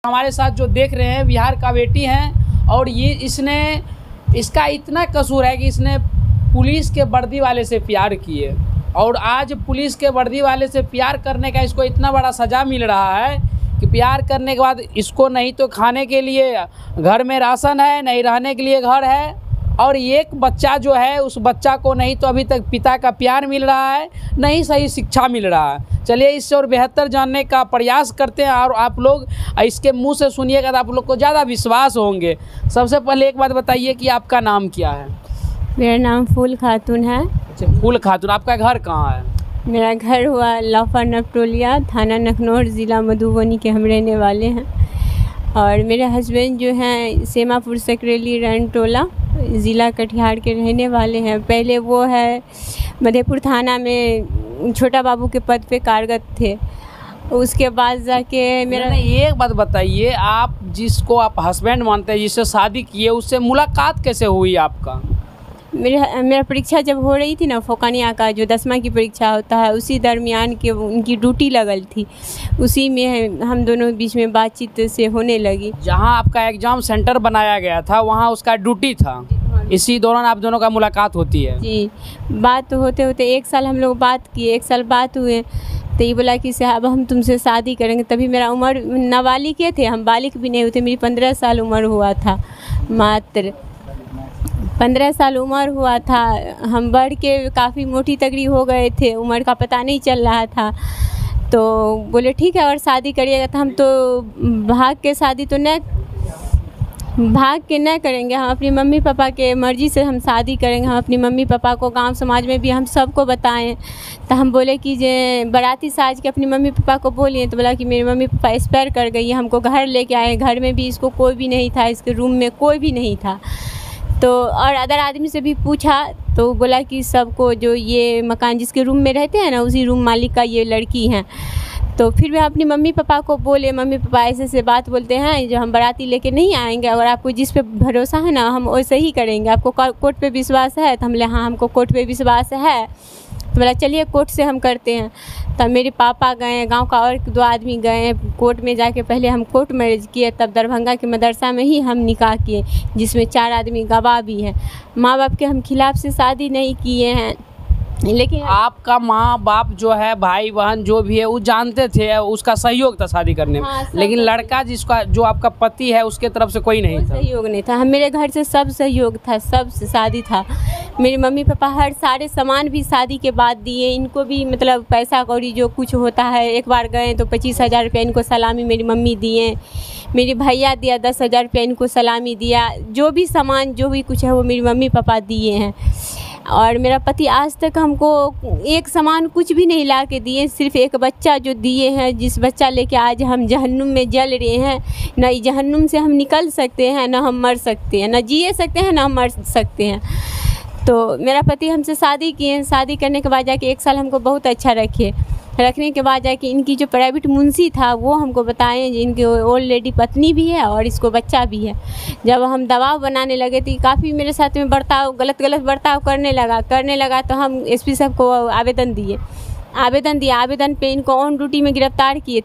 हमारे साथ जो देख रहे हैं बिहार का बेटी हैं और ये इसका इतना कसूर है कि इसने पुलिस के वर्दी वाले से प्यार किए और आज पुलिस के वर्दी वाले से प्यार करने का इसको इतना बड़ा सज़ा मिल रहा है कि प्यार करने के बाद इसको नहीं तो खाने के लिए घर में राशन है, नहीं रहने के लिए घर है और एक बच्चा जो है उस बच्चा को नहीं तो अभी तक पिता का प्यार मिल रहा है, नहीं सही शिक्षा मिल रहा है। चलिए इससे और बेहतर जानने का प्रयास करते हैं और आप लोग इसके मुंह से सुनिएगा तो आप लोग को ज़्यादा विश्वास होंगे। सबसे पहले एक बात बताइए कि आपका नाम क्या है? मेरा नाम फूल खातून है। अच्छा, फूल खातून। आपका घर कहाँ है? मेरा घर हुआ लाफा नपटोलिया, थाना नखनौर, ज़िला मधुबनी के हम रहने वाले हैं। और मेरे हस्बैंड जो हैं सेमापुर सकरेली रनटोला, ज़िला कटिहार के रहने वाले हैं। पहले वो है मधेपुर थाना में छोटा बाबू के पद पे कार्यरत थे। उसके बाद जाके मेरा एक बात बताइए, आप जिसको आप हस्बैंड मानते हैं, जिससे शादी किए, उससे मुलाकात कैसे हुई आपका? मेरा परीक्षा जब हो रही थी ना, फोकानिया का जो 10वीं की परीक्षा होता है, उसी दरमियान के उनकी ड्यूटी लगल थी, उसी में हम दोनों बीच में बातचीत से होने लगी। जहां आपका एग्ज़ाम सेंटर बनाया गया था वहां उसका ड्यूटी था, इसी दौरान आप दोनों का मुलाकात होती है? जी, बात होते होते 1 साल हम लोग बात किए, 1 साल बात हुए तो ये बोला कि साहब हम तुमसे शादी करेंगे। तभी मेरा उम्र नाबालिग के थे, हम बालिग भी नहीं हुए थे। मेरी 15 साल उम्र हुआ था, मात्र 15 साल उम्र हुआ था। हम बढ़ के काफ़ी मोटी तगड़ी हो गए थे, उम्र का पता नहीं चल रहा था। तो बोले ठीक है अगर शादी करिएगा तो हम तो भाग के शादी तो न करेंगे, हम अपनी मम्मी पापा के मर्ज़ी से हम शादी करेंगे। हम अपनी मम्मी पापा को गांव समाज में भी हम सबको बताएं। तो हम बोले कि जे बाराती साज के अपनी मम्मी पापा को बोलिए, तो बोला कि मेरी मम्मी पापा एक्सपायर कर गई है, हमको घर लेके आए। घर में भी इसको कोई भी नहीं था, इसके रूम में कोई भी नहीं था। तो और अदर आदमी से भी पूछा तो बोला कि सबको जो ये मकान जिसके रूम में रहते हैं ना, उसी रूम मालिक का ये लड़की हैं। तो फिर भी अपनी मम्मी पापा को बोले, मम्मी पापा ऐसे बात बोलते हैं जो हम बाराती लेके नहीं आएंगे, अगर आपको जिस पे भरोसा है ना हम वैसे ही करेंगे। आपको कोर्ट पे विश्वास है? तो हम बोले हाँ हमको कोर्ट पे विश्वास है। तो बोला चलिए कोर्ट से हम करते हैं। तब मेरे पापा गए, गांव का और 2 आदमी गए कोर्ट में जाके। पहले हम कोर्ट मैरिज किए, तब दरभंगा के मदरसा में ही हम निकाह किए, जिसमें 4 आदमी गवाह भी हैं। माँ बाप के हम खिलाफ से शादी नहीं किए हैं, लेकिन आपका माँ बाप जो है, भाई बहन जो भी है, वो जानते थे, उसका सहयोग था शादी करने में। हाँ, लेकिन लड़का जिसका जो आपका पति है उसके तरफ से कोई नहीं था? सहयोग नहीं था। हम मेरे घर से सब सहयोग था, सब शादी था। मेरे मम्मी पापा हर सारे सामान भी शादी के बाद दिए। इनको भी मतलब पैसा कौड़ी जो कुछ होता है, एक बार गए तो 25,000 रुपये इनको सलामी मेरी मम्मी दिए। मेरे भैया दिया 10,000 रुपये इनको सलामी दिया। जो भी सामान जो भी कुछ है वो मेरी मम्मी पापा दिए हैं। और मेरा पति आज तक हमको एक सामान कुछ भी नहीं ला के दिए, सिर्फ एक बच्चा जो दिए हैं, जिस बच्चा लेके आज हम जहन्नुम में जल रहे हैं। न जहन्नुम से हम निकल सकते हैं, न हम मर सकते हैं, न जिए सकते हैं, न हम मर सकते हैं। तो मेरा पति हमसे शादी किए। शादी करने के बाद जाके 1 साल हमको बहुत अच्छा रखने के बाद जाके इनकी जो प्राइवेट मुंशी था वो हमको बताएं इनकी ओल्ड लेडी पत्नी भी है और इसको बच्चा भी है। जब हम दबाव बनाने लगे तो काफ़ी मेरे साथ में गलत बर्ताव करने लगा। तो हम एसपी साहब को आवेदन पे इनको ऑन ड्यूटी में गिरफ्तार किए।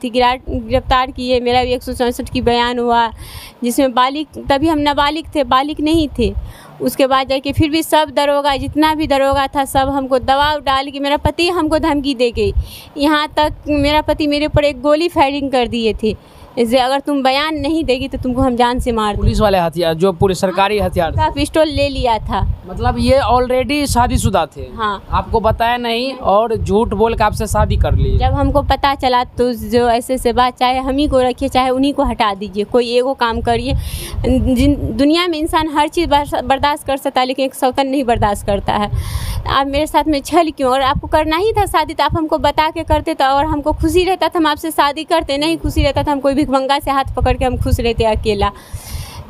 मेरा भी 164 की बयान हुआ, जिसमें तभी हम नाबालिग थे, बालिग नहीं थे। उसके बाद जाके फिर भी सब दरोगा, जितना भी दरोगा था, सब हमको दबाव डाल के मेरा पति हमको धमकी दे गई। यहाँ तक मेरा पति मेरे ऊपर एक गोली फायरिंग कर दिए थे, इसे अगर तुम बयान नहीं देगी तो तुमको हम जान से मार देंगे। पुलिस वाले हथियार, जो पूरे सरकारी हथियार का पिस्टल ले लिया था। मतलब ये ऑलरेडी शादीशुदा थे? हाँ। आपको बताया नहीं और झूठ बोल के आपसे शादी कर ली? जब हमको पता चला तो जो ऐसे बात, चाहे हम ही को रखिए चाहे उन्हीं को हटा दीजिए, कोई एगो काम करिए। दुनिया में इंसान हर चीज़ बर्दाश्त कर सकता है, लेकिन एक सौतन नहीं बर्दाश्त करता है। आप मेरे साथ में छल क्यों? और आपको करना ही था शादी तो आप हमको बता के करते तो, और हमको खुशी रहता था हम आपसे शादी करते। नहीं खुशी रहता था हम कोई भिखमंगा से हाथ पकड़ के हम खुश रहते अकेला।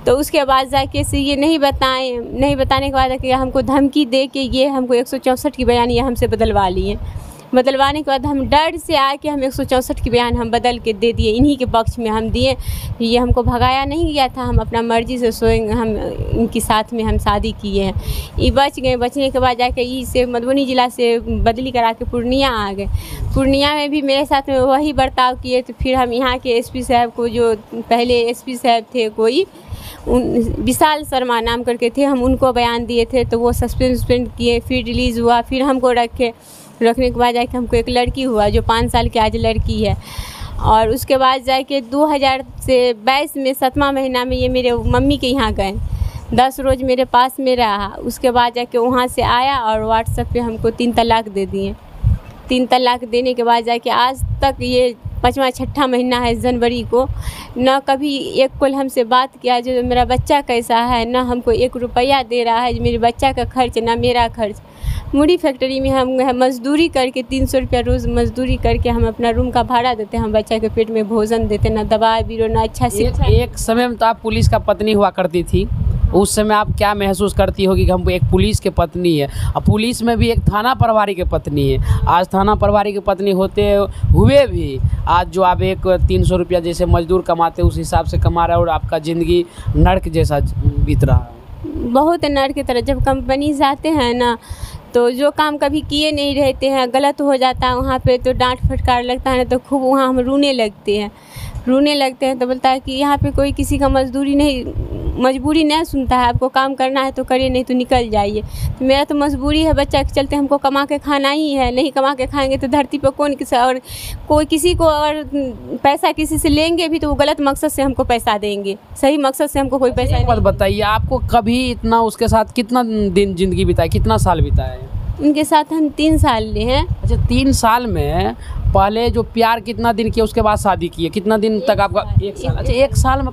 तो उसके बाद जाके से ये नहीं बताने के बाद हमको धमकी दे के ये हमको 164 की बयान ये हमसे बदलवा लिए। बदलवाने के बाद हम डर से आके हम 164 की बयान हम बदल के दे दिए, इन्हीं के पक्ष में हम दिए। ये हमको भगाया नहीं गया था, हम अपना मर्जी से सोएंगे, हम इनके साथ में हम शादी किए हैं। ये बच गए। बचने के बाद जाके इसे मधुबनी ज़िला से बदली करा के पूर्णिया आ गए। पूर्णिया में भी मेरे साथ में वही बर्ताव किए। तो फिर हम यहाँ के एसपी साहब को, जो पहले एसपी साहब थे कोई विशाल शर्मा नाम करके थे, हम उनको बयान दिए थे तो वो सस्पेंड किए। फिर रिलीज़ हुआ, फिर हमको रखने के बाद जाके हमको एक लड़की हुआ जो 5 साल की आज लड़की है। और उसके बाद जाके 2022 में 7वां महीना में ये मेरे मम्मी के यहाँ गए, 10 रोज़ मेरे पास में रहा। उसके बाद जाके वहाँ से आया और व्हाट्सएप पे हमको 3 तलाक दे दिए। 3 तलाक देने के बाद जाके आज तक ये 5वां 6ठा महीना है जनवरी को, न कभी एक कॉल हमसे बात किया जो मेरा बच्चा कैसा है, न हमको 1 रुपया दे रहा है जो मेरे बच्चा का खर्च, ना मेरा खर्च। मूड़ी फैक्ट्री में हम मजदूरी करके 300 रुपया रोज़ मजदूरी करके हम अपना रूम का भाड़ा देते हैं, हम बच्चा के पेट में भोजन देते, ना दवा बीरो, ना अच्छा शिक्षा। एक समय में तो आप पुलिस का पत्नी हुआ करती थी, उस समय आप क्या महसूस करती होगी कि हम एक पुलिस के पत्नी है, और पुलिस में भी एक थाना प्रभारी के पत्नी है। आज थाना प्रभारी की पत्नी होते हुए भी आज जो आप एक 300 रुपया जैसे मजदूर कमाते उस हिसाब से कमा रहे हो और आपका ज़िंदगी नर्क जैसा बीत रहा है। बहुत नर्क की तरह। जब कंपनी जाते हैं ना तो जो काम कभी किए नहीं रहते हैं, गलत हो जाता है वहाँ पे तो डांट फटकार लगता है ना, तो खूब वहाँ हम रोने लगते हैं। तो बोलता है कि यहाँ पे कोई किसी का मजबूरी नहीं सुनता है, आपको काम करना है तो करिए, नहीं तो निकल जाइए। तो मेरा तो मजबूरी है, बच्चा के चलते हमको कमा के खाना ही है, नहीं कमा के खाएंगे तो धरती पर कौन किसी को अगर पैसा किसी से लेंगे भी तो वो गलत मकसद से हमको पैसा देंगे, सही मकसद से हमको कोई पैसा नहीं। बताइए, आपको कभी इतना उसके साथ कितना दिन ज़िंदगी बिताई, कितना साल बिताया है? उनके साथ हम 3 साल ले हैं। अच्छा, 3 साल में पहले जो प्यार कितना दिन किया, उसके बाद शादी की है, कितना दिन तक आपका? 1 साल। अच्छा, 1 साल में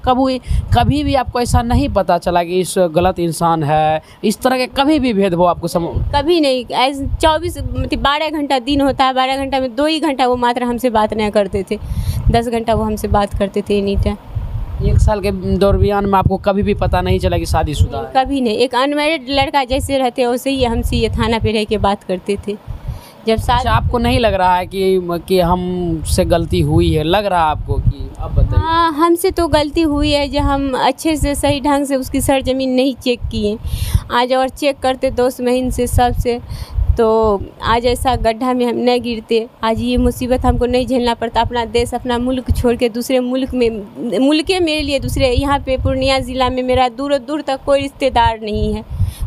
कभी भी आपको ऐसा नहीं पता चला कि इस गलत इंसान है, इस तरह के कभी भी भेदभाव आपको कभी नहीं। 24 मतलब 12 घंटा दिन होता है, 12 घंटा में 2 ही घंटा वो मात्र हमसे बात नहीं करते थे, 10 घंटा वो हमसे बात करते थे एनी टाइम। 1 साल के दरमियान में आपको कभी भी पता नहीं चला कि शादीशुदा है? कभी नहीं। एक अनमैरिड लड़का जैसे रहते हैं वैसे ही हमसे ये थाना पे रह के बात करते थे। जब अच्छा, आपको नहीं लग रहा है कि हमसे गलती हुई है? लग रहा है आपको कि? अब बताइए। हाँ, हमसे तो गलती हुई है जो हम अच्छे से सही ढंग से उसकी सरजमीन नहीं चेक किए। आज और चेक करते 2 महीने से सबसे, तो आज ऐसा गड्ढा में हम नहीं गिरते, आज ये मुसीबत हमको नहीं झेलना पड़ता। अपना देश, अपना मुल्क छोड़ के दूसरे मुल्क मेरे लिए दूसरे, यहाँ पे पूर्णिया ज़िला में मेरा दूर दूर तक कोई रिश्तेदार नहीं है,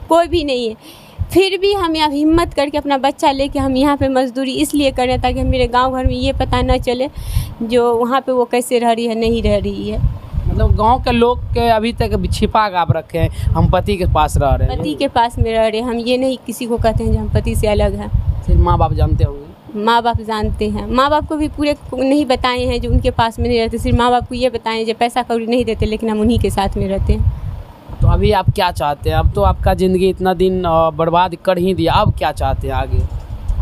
कोई भी नहीं है। फिर भी हम यहाँ हिम्मत करके अपना बच्चा लेके हम यहाँ पे मजदूरी इसलिए कर रहे हैं ताकि मेरे गांव घर में ये पता न चले जो वहाँ पे वो कैसे रह रही है, नहीं रह रही है। मतलब गांव के लोग के अभी तक छिपा के आप रखे हैं, हम पति के पास रह रहे हैं, पति के पास में रह रहे हैं। हम ये नहीं किसी को कहते हैं जो हम पति से अलग हैं। सिर्फ माँ बाप जानते होंगे? माँ बाप जानते हैं। माँ बाप को भी पूरे नहीं बताए हैं जो उनके पास में नहीं रहते, सिर्फ माँ बाप को ये बताएं जो पैसा कौड़ी नहीं देते लेकिन हम उन्हीं के साथ में रहते हैं। तो अभी आप क्या चाहते हैं? अब तो आपका ज़िंदगी इतना दिन बर्बाद कर ही दिया, अब क्या चाहते हैं आगे?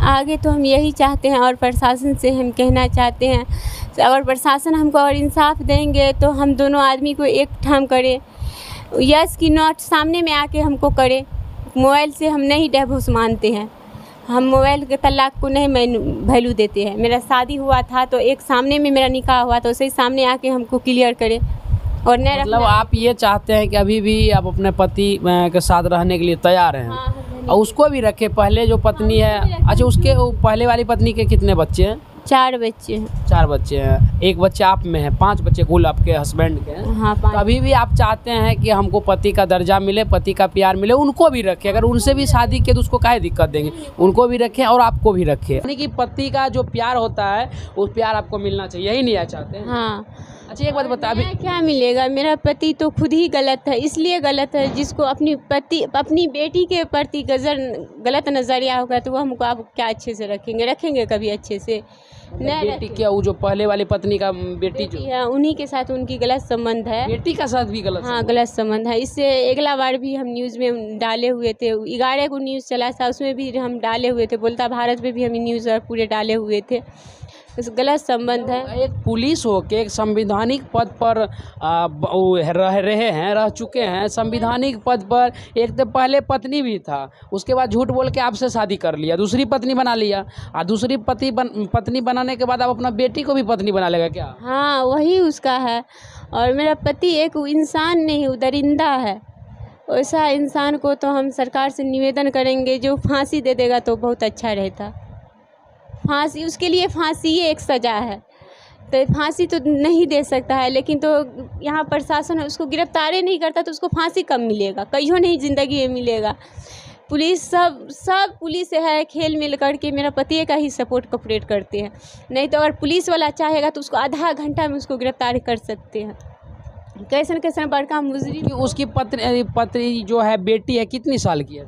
आगे तो हम यही चाहते हैं और प्रशासन से हम कहना चाहते हैं, अगर प्रशासन हमको और इंसाफ देंगे तो हम दोनों आदमी को एक ठाम करें, यस कि नॉट सामने में आके हमको करे। मोबाइल से हम नहीं डिवोर्स मानते हैं, हम मोबाइल के तलाक को नहीं वैल्यू देते हैं। मेरा शादी हुआ था तो एक सामने में मेरा निकाह हुआ तो उसे सामने आके हमको क्लियर करे। और नहीं मतलब आप ये चाहते हैं कि अभी भी आप अपने पति के साथ रहने के लिए तैयार हैं? हाँ, और उसको भी रखे, पहले जो पत्नी है। अच्छा, उसके पहले वाली पत्नी के कितने बच्चे हैं? 4 बच्चे हैं। 4 बच्चे हैं, 1 बच्चा आप में है, 5 बच्चे कुल आपके हस्बैंड के हैं। हाँ, तो अभी भी आप चाहते हैं कि हमको पति का दर्जा मिले, पति का प्यार मिले, उनको भी रखें। अगर उनसे भी शादी किए तो उसको काहे दिक्कत देंगे? उनको भी रखें और आपको भी रखें, यानी कि पति का जो प्यार होता है वो प्यार आपको मिलना चाहिए, यही नहीं चाहते हैं? हाँ। अच्छा, एक बात बता, अभी क्या मिलेगा? मेरा पति तो खुद ही गलत है, इसलिए गलत है जिसको अपनी बेटी के प्रति गलत नज़रिया होगा तो वो हमको आप क्या अच्छे से रखेंगे कभी अच्छे से? बेटी क्या, वो जो पहले वाली पत्नी का बेटी जो है उन्हीं के साथ उनकी गलत संबंध है, बेटी का साथ भी गलत? हाँ, गलत संबंध है। इससे अगला बार भी हम न्यूज़ में डाले हुए थे, 11 को न्यूज़ चला था, उसमें भी हम डाले हुए थे, बोलता भारत में भी हम न्यूज़ पूरे डाले हुए थे। गलत संबंध है। एक पुलिस हो के एक संवैधानिक पद पर रह चुके हैं, संवैधानिक पद पर। एक तो पहले पत्नी भी था, उसके बाद झूठ बोल के आपसे शादी कर लिया, दूसरी पत्नी बना लिया, और दूसरी पत्नी बनाने के बाद आप अपना बेटी को भी पत्नी बना लेगा क्या? हाँ, वही उसका है। और मेरा पति एक इंसान नहीं, वो दरिंदा है। वैसा इंसान को तो हम सरकार से निवेदन करेंगे, जो फांसी दे देगा तो बहुत अच्छा रहता। फांसी, उसके लिए फांसी ही एक सज़ा है, तो फांसी तो नहीं दे सकता है, लेकिन तो यहाँ प्रशासन उसको गिरफ्तार नहीं करता तो उसको फांसी कब मिलेगा? कहियो नहीं ज़िंदगी में मिलेगा। पुलिस सब पुलिस है, खेल मिल करके मेरा पति का ही सपोर्ट कॉपरेट करते हैं। नहीं तो अगर पुलिस वाला चाहेगा तो उसको आधा घंटा में उसको गिरफ्तार कर सकते हैं। कैसन बड़का मुजरिम। उसकी पत्नी जो है, बेटी है, कितनी साल की है?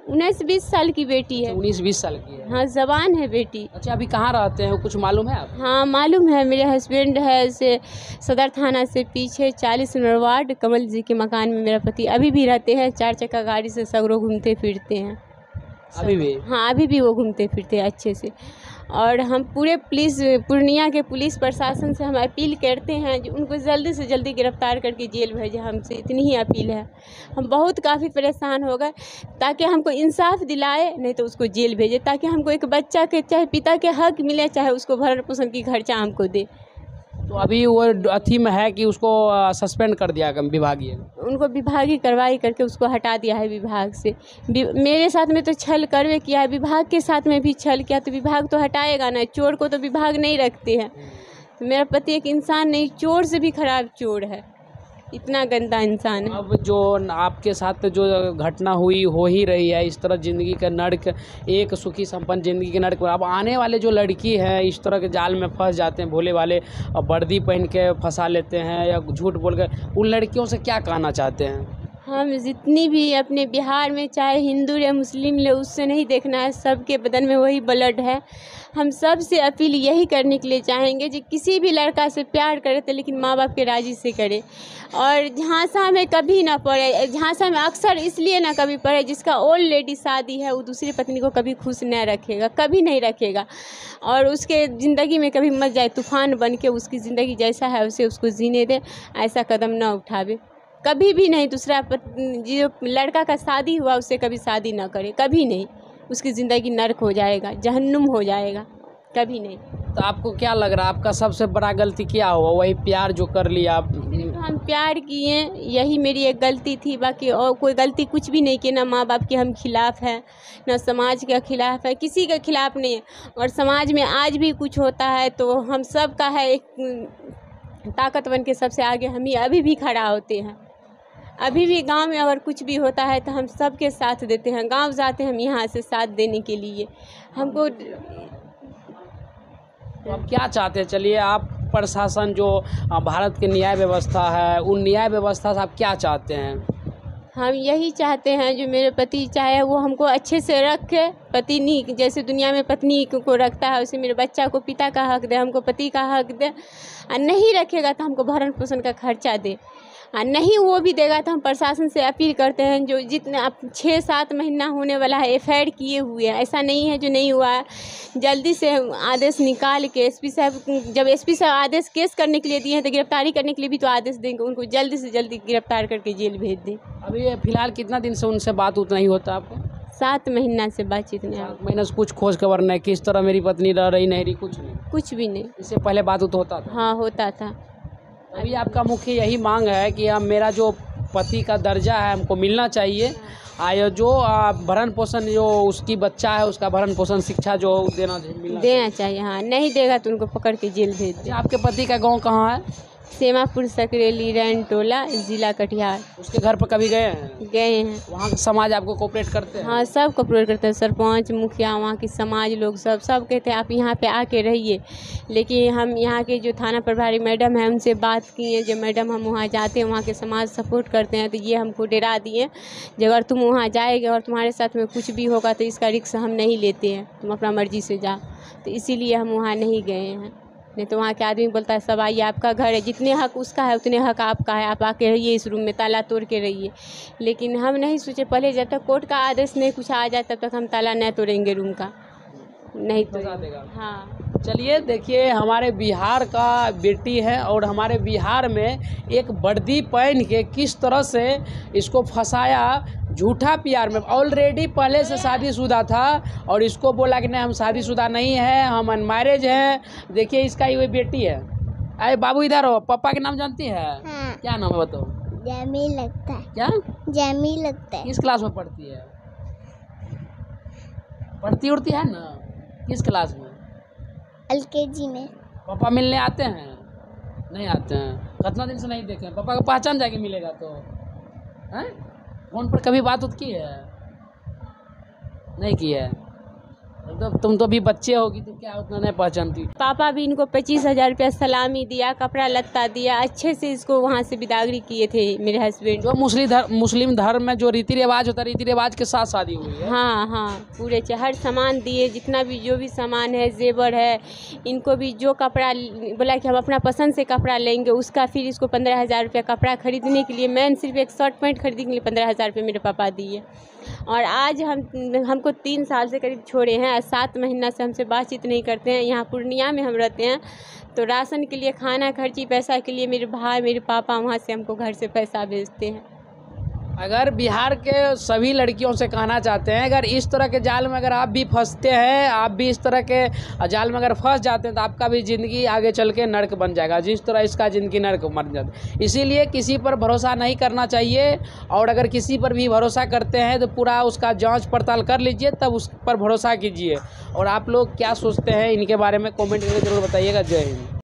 19-20 साल की बेटी है। 19-20 साल की है। हाँ, जवान है बेटी। अच्छा, अभी कहाँ रहते हैं, कुछ मालूम है आप? हाँ, मालूम है। मेरे हस्बैंड है से सदर थाना से पीछे 40 नंबर वार्ड कमल जी के मकान में मेरा पति अभी भी रहते हैं। 4 चक्का गाड़ी से सगरों घूमते फिरते हैं अभी भी। हाँ, अभी भी वो घूमते फिरते हैं अच्छे से। और हम पूरे पूर्णिया के पुलिस प्रशासन से हम अपील करते हैं जो उनको जल्दी से जल्दी गिरफ्तार करके जेल भेजें। हमसे इतनी ही अपील है। हम बहुत काफ़ी परेशान हो गए, ताकि हमको इंसाफ दिलाए, नहीं तो उसको जेल भेजे, ताकि हमको एक बच्चा के चाहे पिता के हक मिले, चाहे उसको भरण पोषण की खर्चा हमको दे। तो अभी वो अथी में है कि उसको सस्पेंड कर दिया विभागीय? उनको विभागीय कार्रवाई करके उसको हटा दिया है विभाग से। मेरे साथ में तो छल करवे किया है, विभाग के साथ में भी छल किया, तो विभाग तो हटाएगा ना। चोर को तो विभाग नहीं रखते हैं। तो मेरा पति एक इंसान नहीं, चोर से भी खराब चोर है, इतना गंदा इंसान है। अब जो आपके साथ जो घटना हुई हो ही रही है, इस तरह ज़िंदगी का नर्क, एक सुखी संपन्न ज़िंदगी के नर्क, अब आने वाले जो लड़की हैं इस तरह के जाल में फंस जाते हैं, भोले वाले और वर्दी पहन के फंसा लेते हैं या झूठ बोल कर, उन लड़कियों से क्या कहना चाहते हैं? हम जितनी भी अपने बिहार में, चाहे हिंदू या मुस्लिम ले, उससे नहीं देखना है, सबके बदन में वही ब्लड है। हम सब से अपील यही करने के लिए चाहेंगे कि किसी भी लड़का से प्यार करे तो लेकिन माँ बाप के राजी से करे, और झांसा में कभी ना पड़े। झांसा में अक्सर इसलिए ना कभी पड़े, जिसका ओल्ड लेडी शादी है वो दूसरी पत्नी को कभी खुश न रखेगा, कभी नहीं रखेगा, और उसके ज़िंदगी में कभी मत जाए तूफान बन के, उसकी ज़िंदगी जैसा है उसे उसको जीने दे, ऐसा कदम ना उठावे कभी भी नहीं। दूसरा जो लड़का का शादी हुआ उससे कभी शादी ना करे, कभी नहीं। उसकी ज़िंदगी नर्क हो जाएगा, जहन्नुम हो जाएगा, कभी नहीं। तो आपको क्या लग रहा है, आपका सबसे बड़ा गलती क्या हुआ? वही प्यार जो कर लिया आप? हम प्यार किए, यही मेरी एक गलती थी, बाकी और कोई गलती कुछ भी नहीं की। ना माँ बाप के हम खिलाफ़ हैं, ना समाज के खिलाफ़ है, किसी के खिलाफ़ नहीं है। और समाज में आज भी कुछ होता है तो हम सब का है, एक ताकत बन के सबसे आगे हम ही अभी भी खड़ा होते हैं। अभी भी गांव में अगर कुछ भी होता है तो हम सबके साथ देते हैं। गांव जाते हैं हम यहाँ से साथ देने के लिए। हमको तो आप क्या चाहते हैं? चलिए, आप प्रशासन जो भारत की न्याय व्यवस्था है, उन न्याय व्यवस्था से आप क्या चाहते हैं? हम यही चाहते हैं जो मेरे पति चाहे वो हमको अच्छे से रखे, पति नहीं जैसे दुनिया में पत्नी को रखता है उसे मेरे बच्चा को पिता का हक दे, हमको पति का हक दे। और नहीं रखेगा तो हमको भरण पोषण का खर्चा दे, और नहीं वो भी देगा तो हम प्रशासन से अपील करते हैं जो जितने अब 6-7 महीना होने वाला है FIR किए हुए हैं, ऐसा नहीं है जो नहीं हुआ है। जल्दी से आदेश निकाल के SP साहब, जब SP साहब आदेश केस करने के लिए दिए हैं तो गिरफ्तारी करने के लिए भी तो आदेश देंगे, उनको जल्दी से जल्दी गिरफ्तार करके जेल भेज दें। अभी फिलहाल कितना दिन से उनसे बात उतना ही होता है आपको? 7 महीना से बातचीत नहीं। 7 महीने से कुछ खोज खबर नहीं, किस तरह मेरी पत्नी रह रही नहीं रही, कुछ नहीं? कुछ भी नहीं। इससे पहले बात तो होता था? हाँ, होता था। अभी आपका मुख्य यही मांग है कि हम, मेरा जो पति का दर्जा है हमको मिलना चाहिए, आयो जो भरण पोषण जो उसकी बच्चा है उसका भरण पोषण शिक्षा जो देना चाहिए। हाँ, नहीं देगा तो उनको पकड़ के जेल भेज दे। आपके पति का गांव कहाँ है? सेमापुर सकरेली रैन टोला, जिला कटिहार। उसके घर पर कभी गए हैं? गए हैं। वहाँ का समाज आपको कोऑपरेट करते हैं? हाँ, सब कोऑपरेट करते हैं, सरपंच मुखिया वहाँ की समाज लोग सब कहते हैं आप यहाँ पे आके रहिए। लेकिन हम यहाँ के जो थाना प्रभारी मैडम है उनसे बात किए, जो मैडम हम वहाँ जाते हैं वहाँ के समाज सपोर्ट करते हैं, तो ये हमको डरा दिए कि अगर तुम वहाँ जाएगे और तुम्हारे साथ में कुछ भी होगा तो इसका रिस्क हम नहीं लेते हैं, तुम अपना मर्जी से जाओ। तो इसीलिए हम वहाँ नहीं गए हैं। नहीं तो वहाँ के आदमी बोलता है सब आइए, आपका घर है, जितने हक उसका है उतने हक आपका है, आप आके रहिए इस रूम में, ताला तोड़ के रहिए। लेकिन हम नहीं सोचे, पहले जब तक कोर्ट का आदेश नहीं कुछ आ जाए तब तक हम ताला नहीं तोड़ेंगे रूम का, नहीं तो। देगा। हाँ। चलिए देखिए, हमारे बिहार का बेटी है और हमारे बिहार में एक वर्दी पहन के किस तरह से इसको फंसाया झूठा प्यार में। ऑलरेडी पहले से शादीशुदा था और इसको बोला कि नहीं हम शादीशुदा नहीं है, हम अनमैरिज हैं। देखिए इसका ये बेटी है। अरे बाबू इधर हो, पापा के नाम जानती है? हाँ। क्या नाम है बताओ? जैमी लगता है। क्या जैमी लगता है। किस क्लास में पढ़ती है? पढ़ती उड़ती है ना? किस क्लास में? LKG में। पापा मिलने आते हैं? नहीं आते हैं। कितना दिन से नहीं देखे? पापा को पहचान जाके मिलेगा तो हैं? फोन पर कभी बात की है? नहीं की है। तो तुम तो भी बच्चे होगी तो क्या उतना नहीं पहचानती। पापा भी इनको 25,000 रुपया सलामी दिया, कपड़ा लत्ता दिया, अच्छे से इसको वहाँ से विदागरी किए थे मेरे हस्बैंड। जो मुस्लिम धर्म में जो रीति रिवाज होता है, रीति रिवाज के साथ शादी हुई है। हाँ हाँ, पूरे हर सामान दिए, जितना भी जो भी सामान है, जेवर है, इनको भी जो कपड़ा बोला कि हम अपना पसंद से कपड़ा लेंगे, उसका फिर इसको 15,000 रुपया कपड़ा खरीदने के लिए, मैंने सिर्फ एक शर्ट पैंट खरीदने के लिए 15,000 रुपये मेरे पापा दिए। और आज हमको 3 साल से करीब छोड़े हैं, 7 महीना से हमसे बातचीत नहीं करते हैं। यहाँ पूर्णिया में हम रहते हैं तो राशन के लिए, खाना खर्ची, पैसा के लिए मेरे भाई मेरे पापा वहाँ से हमको घर से पैसा भेजते हैं। अगर बिहार के सभी लड़कियों से कहना चाहते हैं, अगर इस तरह के जाल में अगर आप भी फंसते हैं, आप भी इस तरह के जाल में अगर फंस जाते हैं तो आपका भी ज़िंदगी आगे चल के नर्क बन जाएगा, जिस तरह इसका ज़िंदगी नर्क बन जाता है। इसीलिए किसी पर भरोसा नहीं करना चाहिए और अगर किसी पर भी भरोसा करते हैं तो पूरा उसका जांच पड़ताल कर लीजिए, तब उस पर भरोसा कीजिए। और आप लोग क्या सोचते हैं इनके बारे में कमेंट करके ज़रूर बताइएगा। जय हिंद।